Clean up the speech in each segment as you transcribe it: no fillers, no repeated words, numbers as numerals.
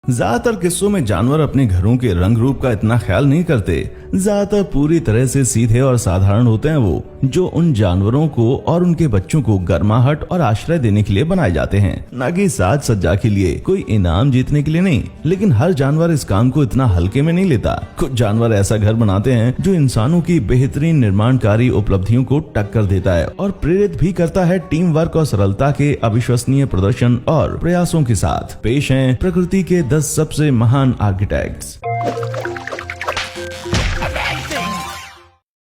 ज्यादातर किस्सों में जानवर अपने घरों के रंग रूप का इतना ख्याल नहीं करते। ज्यादातर पूरी तरह से सीधे और साधारण होते हैं वो, जो उन जानवरों को और उनके बच्चों को गर्माहट और आश्रय देने के लिए बनाए जाते हैं, न कि साज सज्जा के लिए, कोई इनाम जीतने के लिए नहीं। लेकिन हर जानवर इस काम को इतना हल्के में नहीं लेता। कुछ जानवर ऐसा घर बनाते हैं जो इंसानों की बेहतरीन निर्माणकारी उपलब्धियों को टक्कर देता है और प्रेरित भी करता है टीम वर्क और सरलता के अविश्वसनीय प्रदर्शन और प्रयासों के साथ। पेश हैं प्रकृति के 10 सबसे महान आर्किटेक्ट्स।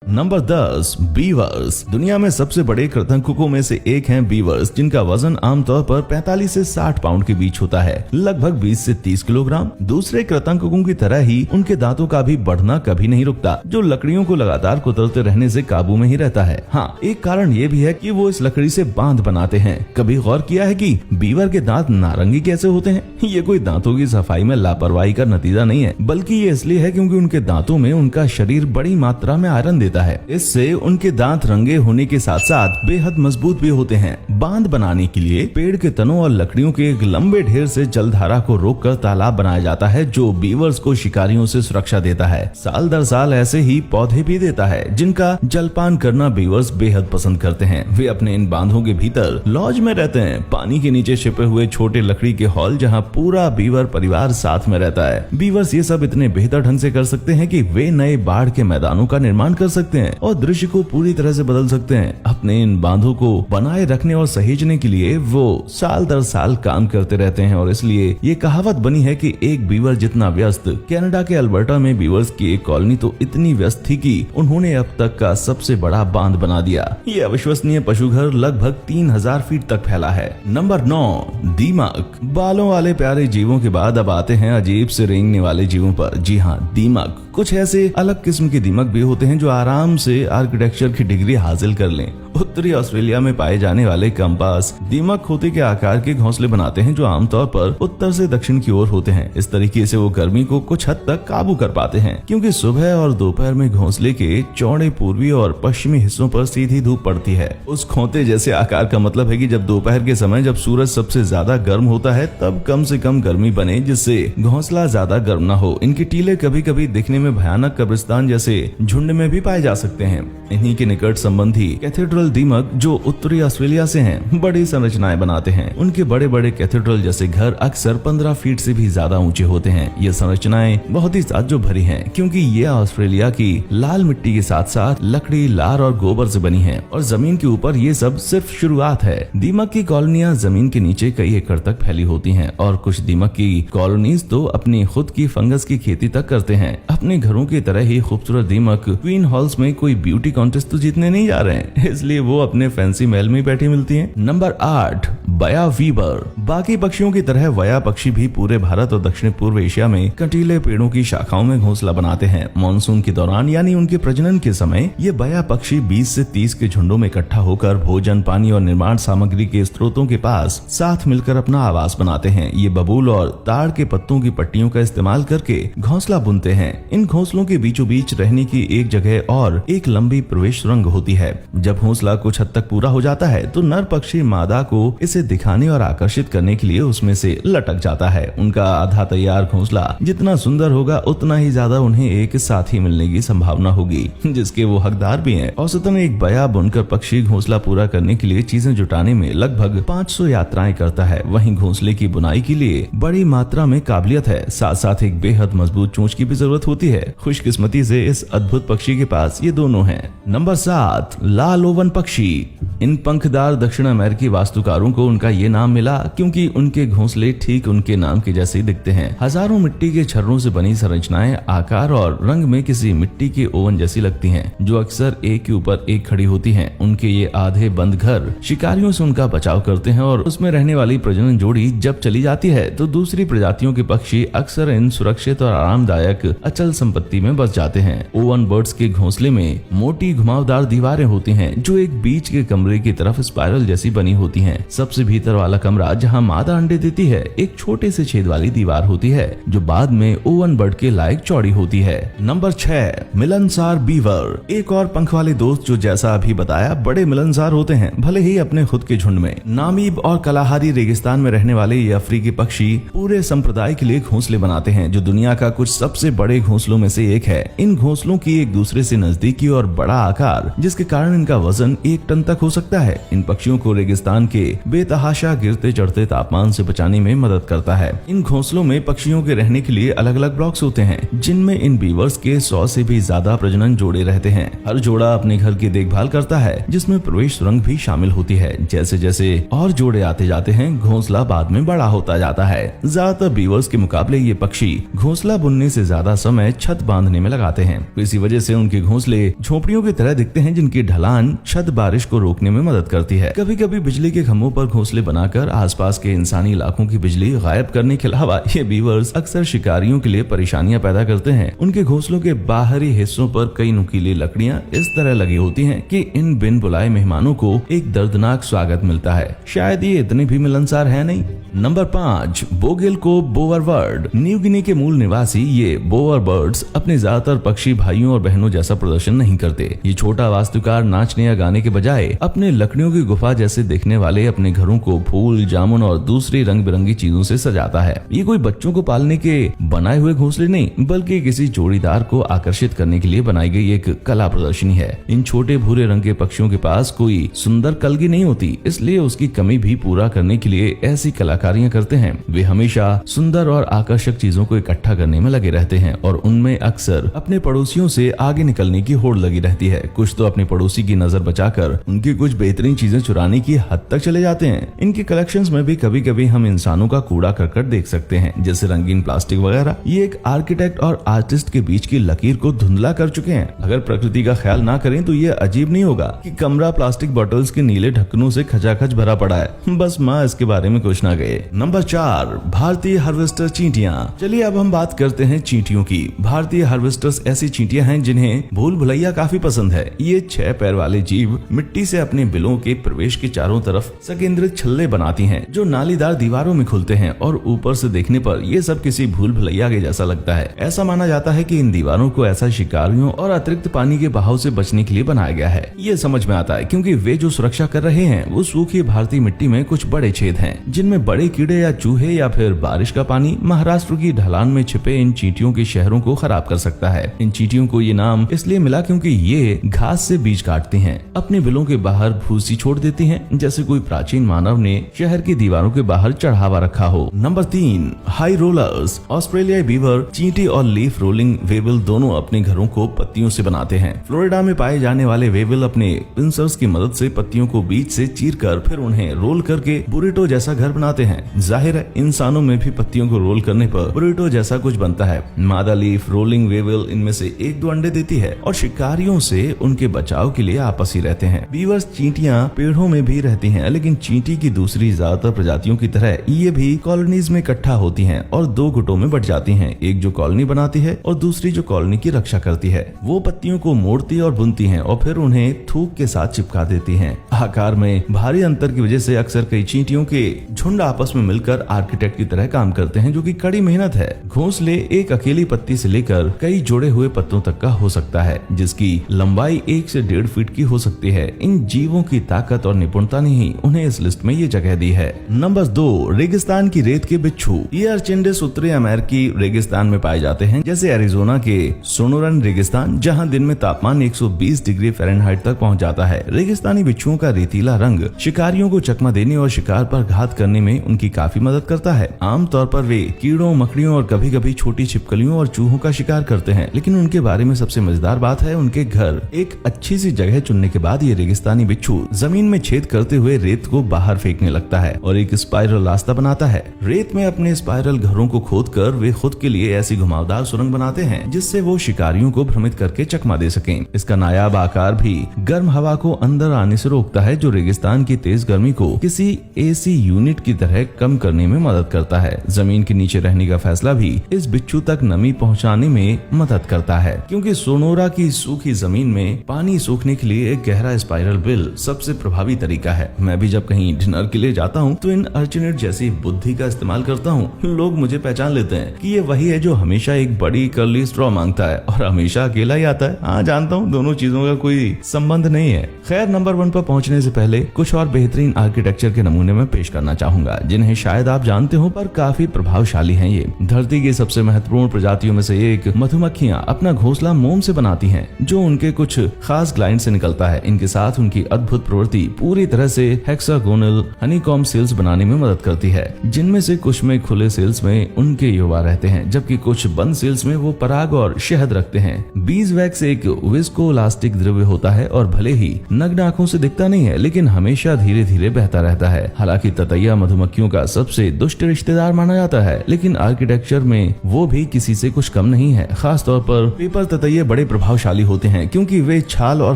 Number 10, beavers. दुनिया में सबसे बड़े कृंतकों में से एक हैं बीवर्स, जिनका वजन आमतौर पर 45 से 60 पाउंड के बीच होता है, लगभग 20 से 30 किलोग्राम। दूसरे कृंतकों की तरह ही उनके दांतों का भी बढ़ना कभी नहीं रुकता, जो लकड़ियों को लगातार कुतरते रहने से काबू में ही रहता है। हाँ, एक कारण ये भी है कि वो इस लकड़ी से बांध बनाते हैं। कभी गौर किया है कि बीवर के दांत नारंगी कैसे होते हैं? ये कोई दांतों की सफाई में लापरवाही का नतीजा नहीं है, बल्कि ये इसलिए है क्योंकि उनके दांतों में उनका शरीर बड़ी मात्रा में आयरन देता है। इससे उनके दांत रंगे होने के साथ साथ बेहद मजबूत भी होते हैं। बांध बनाने के लिए पेड़ के तनों और लकड़ियों के एक लंबे ढेर से जलधारा को रोककर तालाब बनाया जाता है, जो बीवर्स को शिकारियों से सुरक्षा देता है। साल दर साल ऐसे ही पौधे भी देता है, जिनका जलपान करना बीवर्स बेहद पसंद करते हैं। वे अपने इन बांधों के भीतर लॉज में रहते हैं, पानी के नीचे छिपे हुए छोटे लकड़ी के हॉल, जहाँ पूरा बीवर परिवार साथ में रहता है। बीवर्स ये सब इतने बेहतर ढंग से कर सकते हैं कि वे नए बाढ़ के मैदानों का निर्माण कर सकते हैं और दृश्य को पूरी तरह से बदल सकते हैं। अपने इन बांधों को बनाए रखने और सहेजने के लिए वो साल दर साल काम करते रहते हैं, और इसलिए ये कहावत बनी है कि एक बीवर जितना व्यस्त। कनाडा के अल्बर्टा में बीवर्स की एक कॉलोनी तो इतनी व्यस्त थी कि उन्होंने अब तक का सबसे बड़ा बांध बना दिया। ये अविश्वसनीय पशुघर लगभग 3000 फीट तक फैला है। नंबर 9, दीमक। बालों वाले प्यारे जीवों के बाद अब आते हैं अजीब से रेंगने वाले जीवों पर। जी हाँ, दीमक। कुछ ऐसे अलग किस्म के दीमक भी होते हैं जो आराम से आर्किटेक्चर की डिग्री हासिल कर लें। उत्तरी ऑस्ट्रेलिया में पाए जाने वाले कंपास दीमक खोते के आकार के घोंसले बनाते हैं, जो आमतौर पर उत्तर से दक्षिण की ओर होते हैं। इस तरीके से वो गर्मी को कुछ हद तक काबू कर पाते हैं, क्योंकि सुबह और दोपहर में घोंसले के चौड़े पूर्वी और पश्चिमी हिस्सों पर सीधी धूप पड़ती है। उस खोते जैसे आकार का मतलब है कि जब दोपहर के समय जब सूरज सबसे ज्यादा गर्म होता है, तब कम से कम गर्मी बने, जिससे घोंसला ज्यादा गर्म न हो। इनके टीले कभी कभी दिखने में भयानक कब्रिस्तान जैसे झुंड में भी पाए जा सकते हैं। इन्हीं के निकट संबंधी कैथेड्रल दीमक, जो उत्तरी ऑस्ट्रेलिया से हैं, बड़ी संरचनाएं बनाते हैं। उनके बड़े बड़े कैथेड्रल जैसे घर अक्सर 15 फीट से भी ज्यादा ऊंचे होते हैं। ये संरचनाएं बहुत ही ताज्जुब भरी हैं, क्योंकि ये ऑस्ट्रेलिया की लाल मिट्टी के साथ साथ लकड़ी, लार और गोबर से बनी है, और जमीन के ऊपर ये सब सिर्फ शुरुआत है। दीमक की कॉलोनियां जमीन के नीचे कई एकड़ तक फैली होती हैं, और कुछ दीमक की कॉलोनीज तो अपनी खुद की फंगस की खेती तक करते हैं। अपने घरों की तरह ही खूबसूरत दीमक क्वीन हॉल्स में कोई ब्यूटी कॉन्टेस्ट तो जीतने नहीं जा रहे हैं, इसलिए वो अपने फैंसी महल में बैठी मिलती हैं। नंबर 8, वया वीवर। बाकी पक्षियों की तरह वया पक्षी भी पूरे भारत और दक्षिण पूर्व एशिया में कंटीले पेड़ों की शाखाओं में घोंसला बनाते हैं। मानसून के दौरान यानी उनके प्रजनन के समय ये वया पक्षी 20 से 30 के झुंडों में इकट्ठा होकर भोजन, पानी और निर्माण सामग्री के स्रोतों के पास साथ मिलकर अपना आवास बनाते हैं। ये बबूल और ताड़ के पत्तों की पट्टियों का इस्तेमाल करके घोंसला बुनते हैं। इन घोंसलों के बीचों बीच रहने की एक जगह और एक लंबी प्रवेश सुरंग होती है। जब घोंसला कुछ हद तक पूरा हो जाता है तो नर पक्षी मादा को इसे दिखाने और आकर्षित करने के लिए उसमें से लटक जाता है। उनका आधा तैयार घोंसला जितना सुंदर होगा, उतना ही ज्यादा उन्हें एक साथी मिलने की संभावना होगी, जिसके वो हकदार भी हैं। औसतन एक बया बुनकर पक्षी घोंसला पूरा करने के लिए चीजें जुटाने में लगभग 500 यात्राएं करता है। वहीं घोंसले की बुनाई के लिए बड़ी मात्रा में काबिलियत है, साथ साथ एक बेहद मजबूत चोंच की भी जरूरत होती है। खुशकिस्मती से इस अद्भुत पक्षी के पास ये दोनों हैं। नंबर 7, लाल ओवन पक्षी। इन पंखदार दक्षिण अमेरिकी वास्तुकारों को उनका ये नाम मिला क्योंकि उनके घोंसले ठीक उनके नाम के जैसे ही दिखते हैं। हजारों मिट्टी के छर्रों से बनी संरचनाएं आकार और रंग में किसी मिट्टी के ओवन जैसी लगती हैं, जो अक्सर एक के ऊपर एक खड़ी होती हैं। उनके ये आधे बंद घर शिकारियों से उनका बचाव करते हैं, और उसमें रहने वाली प्रजनन जोड़ी जब चली जाती है तो दूसरी प्रजातियों के पक्षी अक्सर इन सुरक्षित और आरामदायक अचल संपत्ति में बस जाते हैं। ओवन बर्ड्स के घोंसले में मोटी घुमावदार दीवारें होती हैं, जो एक बीच के कमरे की तरफ स्पाइरल जैसी बनी होती हैं। सबसे भीतर वाला कमरा जहां मादा अंडे देती है, एक छोटे से छेद वाली दीवार होती है जो बाद में ओवन बर्ड के लायक चौड़ी होती है। नंबर 6, मिलनसार बीवर। एक और पंख वाले दोस्त जो जैसा अभी बताया बड़े मिलनसार होते हैं, भले ही अपने खुद के झुंड में। नामीब और कलाहारी रेगिस्तान में रहने वाले ये अफ्रीकी पक्षी पूरे संप्रदाय के लिए घोंसले बनाते हैं, जो दुनिया का कुछ सबसे बड़े घोंसलों में से एक है। इन घोंसलों की एक दूसरे से नजदीकी और बड़ा आकार, जिसके कारण इनका वजन 1 टन तक हो सकता है, इन पक्षियों को रेगिस्तान के बेतहाशा गिरते चढ़ते तापमान से बचाने में मदद करता है। इन घोंसलों में पक्षियों के रहने के लिए अलग अलग ब्लॉक्स होते हैं, जिनमें इन बीवर्स के 100 से भी ज्यादा प्रजनन जोड़े रहते हैं। हर जोड़ा अपने घर की देखभाल करता है, जिसमें प्रवेश सुरंग भी शामिल होती है। जैसे जैसे और जोड़े आते जाते हैं, घोंसला बाद में बड़ा होता जाता है। ज्यादातर बीवर्स के मुकाबले ये पक्षी घोंसला बुनने से ज्यादा समय छत बांधने में लगाते हैं। इसी वजह से उनके घोंसले झोपड़ियों की तरह दिखते हैं, जिनकी ढलान छत बारिश को रोकने में मदद करती है। कभी कभी बिजली के खंभों पर घोंसले बनाकर आसपास के इंसानी इलाकों की बिजली गायब करने के अलावा ये बीवर्स अक्सर शिकारियों के लिए परेशानियां पैदा करते हैं। उनके घोंसलों के बाहरी हिस्सों पर कई नुकीली लकड़ियां इस तरह लगी होती हैं कि इन बिन बुलाए मेहमानों को एक दर्दनाक स्वागत मिलता है। शायद ये इतने भी मिलनसार है नहीं। नंबर 5, बोगेल को बोवर बर्ड। न्यू गिनी के मूल निवासी ये बोवर बर्ड्स अपने ज्यादातर पक्षी भाइयों और बहनों जैसा प्रदर्शन नहीं करते। ये छोटा वास्तुकार नाचने या गाने के बजाय अपने लकड़ियों की गुफा जैसे दिखने वाले अपने घरों को फूल, जामुन और दूसरी रंग बिरंगी चीजों से सजाता है। ये कोई बच्चों को पालने के बनाए हुए घोंसले नहीं, बल्कि किसी जोड़ीदार को आकर्षित करने के लिए बनाई गई एक कला प्रदर्शनी है। इन छोटे भूरे रंग के पक्षियों के पास कोई सुंदर कलगी नहीं होती, इसलिए उसकी कमी भी पूरा करने के लिए ऐसी कलाकारियां करते हैं। वे हमेशा सुंदर और आकर्षक चीजों को इकट्ठा करने में लगे रहते हैं और उनमें अक्सर अपने पड़ोसियों से आगे निकलने की होड़ लगी रहती है। कुछ तो अपने पड़ोसी की नजर बचाकर उनकी कुछ बेहतरीन चीजें चुराने की हद तक चले जाते हैं। इनके कलेक्शंस में भी कभी कभी हम इंसानों का कूड़ा करकट देख सकते हैं, जैसे रंगीन प्लास्टिक वगैरह। ये एक आर्किटेक्ट और आर्टिस्ट के बीच की लकीर को धुंधला कर चुके हैं। अगर प्रकृति का ख्याल ना करें तो ये अजीब नहीं होगा कि कमरा प्लास्टिक बॉटल्स के नीले ढक्कनों से खचाखच भरा पड़ा है। बस माँ इसके बारे में कुछ ना गए। नंबर 4, भारतीय हार्वेस्टर चींटियां। चलिए अब हम बात करते हैं चींटियों की। भारतीय हार्वेस्टर्स ऐसी चींटियां हैं जिन्हें भूल भुलैया काफी पसंद है। ये 6 पैर वाले जीव मिट्टी से अपने बिलों के प्रवेश के चारों तरफ संकेंद्रित छल्ले बनाती हैं, जो नालीदार दीवारों में खुलते हैं और ऊपर से देखने पर ये सब किसी भूल भुलैया के जैसा लगता है। ऐसा माना जाता है कि इन दीवारों को ऐसा शिकारियों और अतिरिक्त पानी के बहाव से बचने के लिए बनाया गया है। ये समझ में आता है क्योंकि वे जो सुरक्षा कर रहे हैं वो सूखी भारतीय मिट्टी में कुछ बड़े छेद हैं, जिनमें बड़े कीड़े या चूहे या फिर बारिश का पानी महाराष्ट्र की ढलान में छिपे इन चींटियों के शहरों को खराब कर सकता है। इन चींटियों को ये नाम इसलिए मिला क्योंकि ये घास से बीज काटती हैं, अपने बिलों के बाहर भूसी छोड़ देती हैं, जैसे कोई प्राचीन मानव ने शहर की दीवारों के बाहर चढ़ावा रखा हो। Number 3, high rollers. ऑस्ट्रेलियाई बीवर, चींटी और लीफ रोलिंग वेविल दोनों अपने घरों को पत्तियों से बनाते हैं। फ्लोरिडा में पाए जाने वाले वेविल अपने पिंसर्स की मदद से पत्तियों को बीच से चीरकर फिर उन्हें रोल करके बुरिटो जैसा घर बनाते हैं। जाहिर है इंसानों में भी पत्तियों को रोल करने पर बुरिटो जैसा कुछ बनता है। मादा लीफ रोलिंग वेविल इनमें से 1-2 अंडे देती है और शिकारियों से उनके बचाव के लिए आपस ही रहते हैं। बीवर्स चींटियां पेड़ों में भी रहती हैं, लेकिन चींटी की दूसरी ज्यादातर प्रजातियों की तरह ये भी कॉलोनीज में इकट्ठा होती हैं और 2 गुटों में बट जाती हैं, एक जो कॉलोनी बनाती है और दूसरी जो कॉलोनी की रक्षा करती है। वो पत्तियों को मोड़ती और बुनती हैं और फिर उन्हें थूक के साथ चिपका देती हैं। आकार में भारी अंतर की वजह से अक्सर कई चींटियों के झुंड आपस में मिलकर आर्किटेक्ट की तरह काम करते हैं, जो कि कड़ी मेहनत है। घोंसले एक अकेली पत्ती से लेकर कई जुड़े हुए पत्तों तक का हो सकता है, जिसकी लंबाई 1 से 1.5 फीट की हो सकती है। इन जीवों की ताकत और निपुणता ने ही उन्हें इस लिस्ट में ये जगह दी है। नंबर 2, रेगिस्तान की रेत के बिच्छू। ये अर्चिंडिस उत्तरी अमेरिकी रेगिस्तान में पाए जाते हैं, जैसे एरिजोना के सोनोरन रेगिस्तान, जहां दिन में तापमान 120 डिग्री फ़ारेनहाइट तक पहुंच जाता है। रेगिस्तानी बिच्छुओं का रेतीला रंग शिकारियों को चकमा देने और शिकार पर घात करने में उनकी काफी मदद करता है। आमतौर पर वे कीड़ों, मकड़ियों और कभी कभी छोटी छिपकलियों और चूहों का शिकार करते हैं, लेकिन उनके बारे में सबसे मजेदार बात है उनके घर। एक अच्छी सी जगह चुनने के बाद ये रेगिस्तानी बिच्छू जमीन में छेद करते हुए रेत को बाहर फेंकने लगता है और एक स्पाइरल रास्ता बनाता है। रेत में अपने स्पाइरल घरों को खोदकर वे खुद के लिए ऐसी घुमावदार सुरंग बनाते हैं जिससे वो शिकारियों को भ्रमित करके चकमा दे सकें। इसका नायाब आकार भी गर्म हवा को अंदर आने से रोकता है, जो रेगिस्तान की तेज गर्मी को किसी एसी यूनिट की तरह तरह कम करने में मदद करता है। जमीन के नीचे रहने का फैसला भी इस बिच्छू तक नमी पहुंचाने में मदद करता है, क्योंकि सोनोरा की सूखी जमीन में पानी सूखने के लिए एक गहरा स्पाइरल बिल सबसे प्रभावी तरीका है। मैं भी जब कहीं डिनर के लिए जाता हूँ तो इन अर्चिनेट जैसी बुद्धि का इस्तेमाल करता हूँ। लोग मुझे पहचान लेते हैं कि ये वही है जो हमेशा एक बड़ी कर्ली स्ट्रॉ मांगता है और हमेशा अकेला ही आता है। हाँ, जानता हूँ दोनों चीजों का कोई संबंध नहीं है। खैर, नंबर 1 पर पहुंचने से पहले कुछ और बेहतरीन आर्किटेक्चर के नमूने में पेश करना चाहूंगा, जिन्हें शायद आप जानते हो पर काफी प्रभावशाली हैं। ये धरती की सबसे महत्वपूर्ण प्रजातियों में से एक मधुमक्खियां अपना घोंसला मोम से बनाती हैं, जो उनके कुछ खास ग्लैंड से निकलता है। इनके साथ उनकी अद्भुत प्रवृत्ति पूरी तरह से हेक्सागोनल हनीकॉम्ब सेल्स बनाने में मदद करती है, जिनमें से कुछ में खुले सेल्स में उनके युवा रहते हैं, जबकि कुछ बंद सेल्स में वो पराग और शहद रखते हैं। बीजवैक्स एक विस्कोइलास्टिक द्रव्य होता है और भले ही नग्न आंखों से दिखता नहीं है, लेकिन हमेशा धीरे धीरे बहता रहता है। हालांकि ततैया मधुमक्खियों का सबसे दुष्ट रिश्तेदार माना जाता है, लेकिन आर्किटेक्चर में वो भी किसी से कुछ कम नहीं है। खास तौर पर पेपर ततैये बड़े प्रभावशाली होते हैं, क्योंकि वे छाल और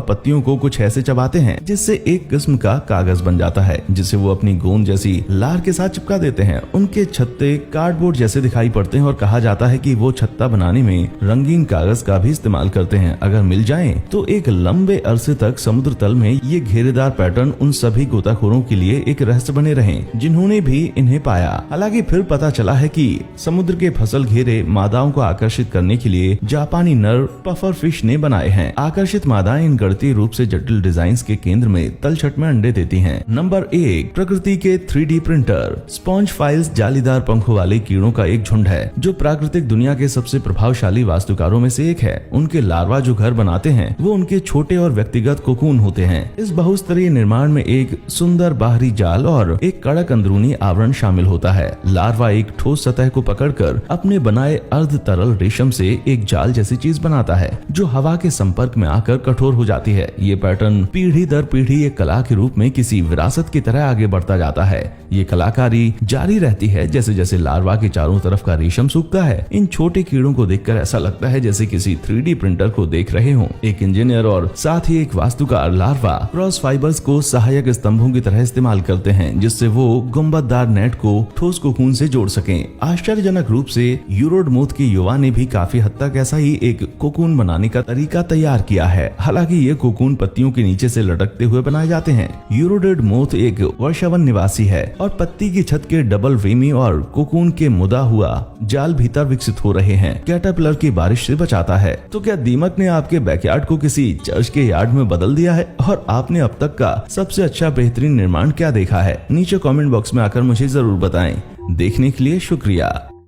पत्तियों को कुछ ऐसे चबाते हैं जिससे एक किस्म का कागज बन जाता है, जिसे वो अपनी गोंद जैसी लार के साथ चिपका देते हैं। उनके छत्ते कार्डबोर्ड जैसे दिखाई पड़ते हैं और कहा जाता है कि वो छत्ता बनाने में रंगीन कागज का भी इस्तेमाल करते हैं। अगर मिल जाएं तो एक लंबे अरसे तक समुद्र तल में ये घेरेदार पैटर्न उन सभी गोताखोरों के लिए एक रहस्य बने रहे जिन्होंने भी इन्हें पाया। हालांकि फिर पता चला है कि समुद्र के फसल घेरे मादाओं को आकर्षित करने के लिए जापानी नर पफर फिश ने बनाए हैं। आकर्षित मादाएं इन गणितीय रूप से जटिल डिजाइन्स के केंद्र में तलछट में अंडे देती हैं। नंबर 1, प्रकृति के 3D प्रिंटर। स्पॉन्ज फाइल्स जालीदार पंखों वाले कीड़ों का एक झुंड है जो प्राकृतिक दुनिया के सबसे प्रभावशाली वास्तुकारों में से एक है। उनके लार्वा जो घर बनाते हैं वो उनके छोटे और व्यक्तिगत कोकून होते हैं। इस बहुस्तरीय निर्माण में एक सुंदर बाहरी जाल और एक कड़क अंदरूनी आवरण शामिल होता है। लार्वा एक ठोस सतह को पकड़कर अपने बनाए अर्ध तरल रेशम से एक जाल जैसी चीज बनाता है जो हवा के संपर्क में आकर कठोर हो जाती है। ये पैटर्न पीढ़ी दर पीढ़ी एक कला के रूप में किसी विरासत की तरह आगे बढ़ता जाता है। ये कलाकारी जारी रहती है जैसे जैसे लार्वा के चारों तरफ का रेशम सूखता है। इन छोटे कीड़ों को देखकर ऐसा लगता है जैसे किसी 3D प्रिंटर को देख रहे हों। एक इंजीनियर और साथ ही एक वास्तुकार लार्वा क्रॉस फाइबर्स को सहायक स्तंभों की तरह इस्तेमाल करते हैं, जिससे वो गुंबददार नेट को ठोस कोकून से जोड़ सकें। आश्चर्यजनक रूप से यूरोडमोथ के युवा ने भी काफी हद तक ऐसा ही एक कोकून बनाने का तरीका तैयार किया है। हालांकि ये कोकून पत्तियों के नीचे से लटकते हुए बनाए जाते हैं। यूरोडमोथ एक वर्षावन निवासी है और पत्ती की छत के डबल वेमी और कोकून के मुदा हुआ जाल भीतर विकसित हो रहे हैं। कैटरपिलर की बारिश से बचाता है। तो क्या दीमक ने आपके बैकयार्ड को किसी चर्च के यार्ड में बदल दिया है? और आपने अब तक का सबसे अच्छा बेहतरीन निर्माण क्या देखा है? नीचे कमेंट बॉक्स में आकर मुझे जरूर बताएं। देखने के लिए शुक्रिया।